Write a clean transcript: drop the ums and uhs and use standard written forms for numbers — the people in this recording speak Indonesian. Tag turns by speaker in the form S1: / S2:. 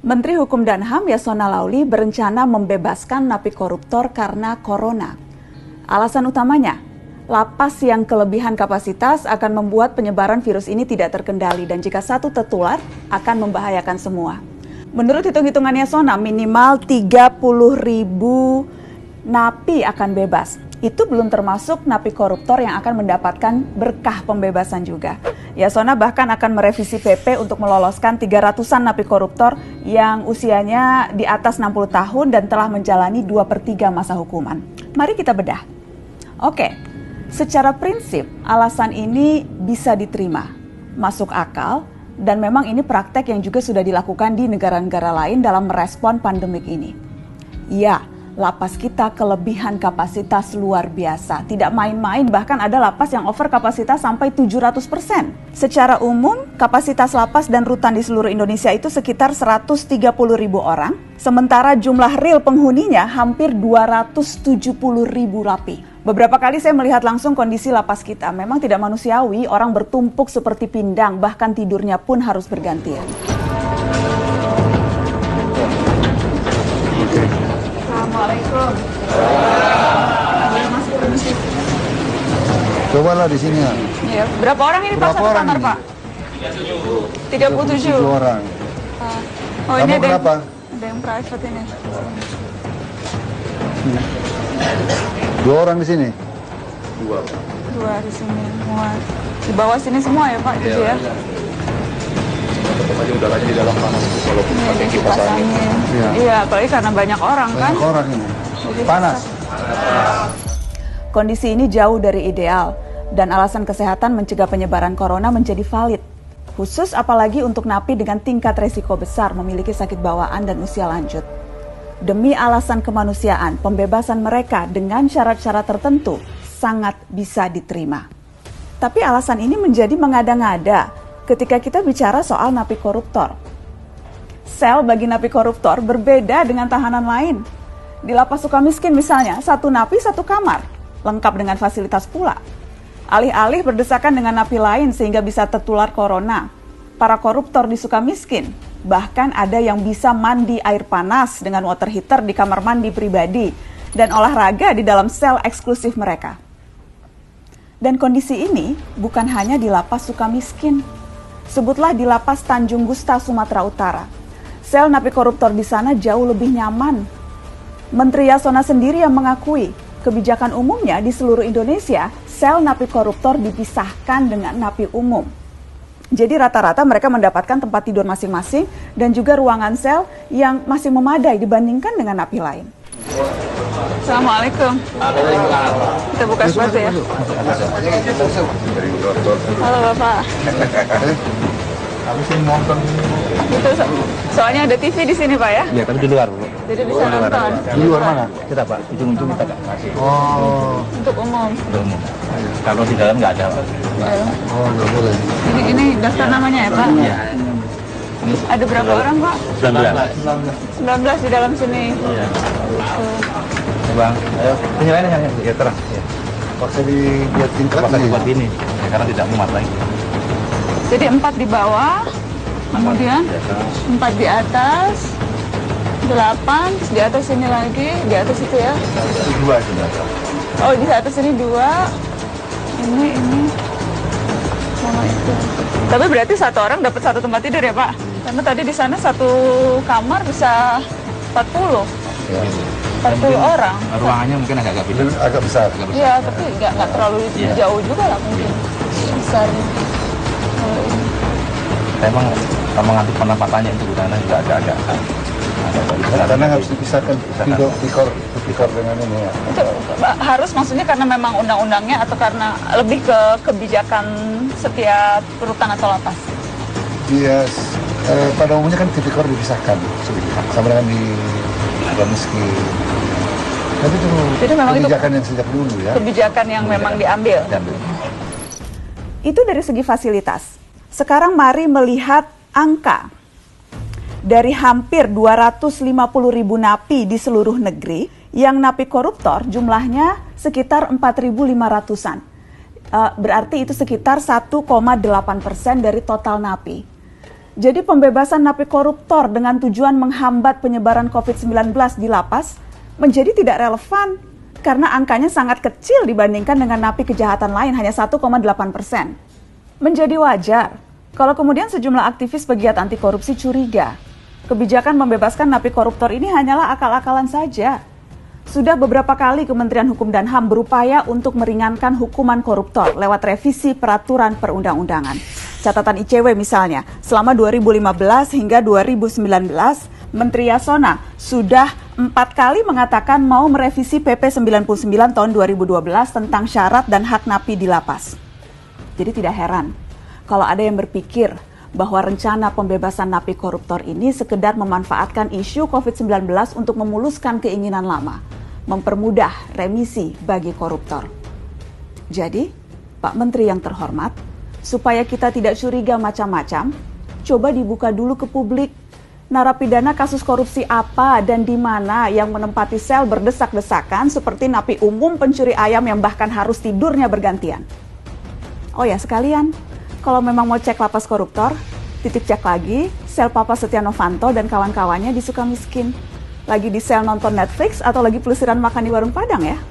S1: Menteri Hukum dan HAM Yasona Laoly berencana membebaskan napi koruptor karena corona. Alasan utamanya, lapas yang kelebihan kapasitas akan membuat penyebaran virus ini tidak terkendali dan jika satu tertular akan membahayakan semua. Menurut hitung-hitungan Yasona, minimal 30.000 napi akan bebas. Itu belum termasuk napi koruptor yang akan mendapatkan berkah pembebasan juga. Yasona bahkan akan merevisi PP untuk meloloskan 300-an napi koruptor yang usianya di atas 60 tahun dan telah menjalani 2/3 masa hukuman. Mari kita bedah. Oke, secara prinsip alasan ini bisa diterima, masuk akal, dan memang ini praktek yang juga sudah dilakukan di negara-negara lain dalam merespon pandemik ini. Ya, lapas kita kelebihan kapasitas luar biasa, tidak main-main, bahkan ada lapas yang over kapasitas sampai 700%. Secara umum, kapasitas lapas dan rutan di seluruh Indonesia itu sekitar 130.000 orang, sementara jumlah real penghuninya hampir 270.000 napi. Beberapa kali saya melihat langsung kondisi lapas kita, memang tidak manusiawi, orang bertumpuk seperti pindang, bahkan tidurnya pun harus bergantian. Assalamualaikum. Masuk permisi.
S2: Cobalah di sini ya.
S1: Iya, berapa orang ini Pak satu kamar Pak? 37
S2: orang.
S1: Oh,
S2: Kamu
S1: ini
S2: berapa?
S1: Ada yang private ini.
S2: 2 orang di sini.
S1: 2 di sini semua. Di bawah sini semua ya Pak, gitu ya?
S3: Tetap aja udaranya di dalam panas kalau pakai kipas angin.
S1: Iya, apalagi karena banyak orang kan.
S2: Banyak orang ini. Panas.
S1: Kondisi ini jauh dari ideal dan alasan kesehatan mencegah penyebaran corona menjadi valid. Khusus apalagi untuk napi dengan tingkat resiko besar memiliki sakit bawaan dan usia lanjut. Demi alasan kemanusiaan, pembebasan mereka dengan syarat-syarat tertentu sangat bisa diterima. Tapi alasan ini menjadi mengada-ngada ketika kita bicara soal napi koruptor. Sel bagi napi koruptor berbeda dengan tahanan lain. Di Lapas Sukamiskin misalnya, 1 napi 1 kamar, lengkap dengan fasilitas pula. Alih-alih berdesakan dengan napi lain sehingga bisa tertular corona, para koruptor di Sukamiskin bahkan ada yang bisa mandi air panas dengan water heater di kamar mandi pribadi dan olahraga di dalam sel eksklusif mereka. Dan kondisi ini bukan hanya di Lapas Sukamiskin. Sebutlah di Lapas Tanjung Gusta, Sumatera Utara. Sel napi koruptor di sana jauh lebih nyaman. Menteri Yasona sendiri yang mengakui kebijakan umumnya di seluruh Indonesia, sel napi koruptor dipisahkan dengan napi umum. Jadi rata-rata mereka mendapatkan tempat tidur masing-masing dan juga ruangan sel yang masih memadai dibandingkan dengan napi lain. Assalamualaikum. Kita buka sepatu ya. Halo Bapak.
S2: Habis ini nonton.
S1: Itu soalnya ada TV di sini Pak ya?
S3: Iya, tapi di luar, Bu.
S1: Jadi bisa nonton.
S2: Di luar mana?
S3: Kita, Pak, ujung-ujung kita nggak kasih.
S2: Oh.
S1: Untuk umum.
S3: Umum. Kalau di dalam nggak ada, Pak.
S2: Oh, nggak boleh.
S1: Ini daftar namanya ya Pak?
S3: Iya. Ini
S1: Ada berapa orang Pak?
S3: 19.
S1: 19 di dalam sini.
S3: Iya. Bang, ayo. Penilaiannya ya terang. Ya.
S2: Paksa dibuat tingkat
S3: Paksa
S2: nih.
S3: dibuat ini, ya, karena tidak muat lagi.
S1: Jadi 4 di bawah, kemudian 4 di atas, 8, terus di atas sini lagi, di atas itu ya.
S3: Itu 2 sudah.
S1: Oh, di atas ini 2, ini, sama itu. Tapi berarti 1 orang dapat 1 tempat tidur ya Pak? Karena tadi di sana 1 kamar bisa 40.
S2: Ya.
S1: 40 orang.
S3: Ruangannya mungkin agak beda.
S2: Agak besar.
S1: Iya, tapi nggak terlalu jauh juga lah mungkin. Besar.
S3: Memang mengatur penempatannya itu karena juga agak
S2: Karena harus dipisahkan pikor dengan ini ya.
S1: Itu harus maksudnya karena memang undang-undangnya atau karena lebih ke kebijakan setiap rutan atau lapas?
S2: Iya, pada umumnya kan tipikor dipisahkan sama dengan di Sukamiskin. Tapi itu
S1: Jadi memang
S2: kebijakan
S1: itu
S2: yang sejak dulu ya.
S1: kebijakan yang memang diambil. Itu dari segi fasilitas. Sekarang mari melihat angka. Dari hampir 250.000 napi di seluruh negeri, yang napi koruptor jumlahnya sekitar 4.500-an. Berarti itu sekitar 1,8% dari total napi. Jadi pembebasan napi koruptor dengan tujuan menghambat penyebaran COVID-19 di lapas menjadi tidak relevan karena angkanya sangat kecil dibandingkan dengan napi kejahatan lain, hanya 1,8%. Menjadi wajar kalau kemudian sejumlah aktivis pegiat anti korupsi curiga kebijakan membebaskan napi koruptor ini hanyalah akal-akalan saja. Sudah beberapa kali Kementerian Hukum dan HAM berupaya untuk meringankan hukuman koruptor lewat revisi peraturan perundang-undangan. Catatan ICW misalnya, selama 2015 hingga 2019, Menteri Yasona sudah 4 kali mengatakan mau merevisi PP 99 tahun 2012 tentang syarat dan hak napi di lapas. Jadi tidak heran kalau ada yang berpikir bahwa rencana pembebasan napi koruptor ini sekedar memanfaatkan isu COVID-19 untuk memuluskan keinginan lama, mempermudah remisi bagi koruptor. Jadi, Pak Menteri yang terhormat, supaya kita tidak curiga macam-macam, coba dibuka dulu ke publik narapidana kasus korupsi apa dan di mana yang menempati sel berdesak-desakan seperti napi umum pencuri ayam yang bahkan harus tidurnya bergantian. Oh ya, sekalian, kalau memang mau cek lapas koruptor, titik cek lagi sel Papa Setia Novanto dan kawan-kawannya di Sukamiskin. Lagi di sel nonton Netflix atau lagi pelesiran makan di warung Padang ya?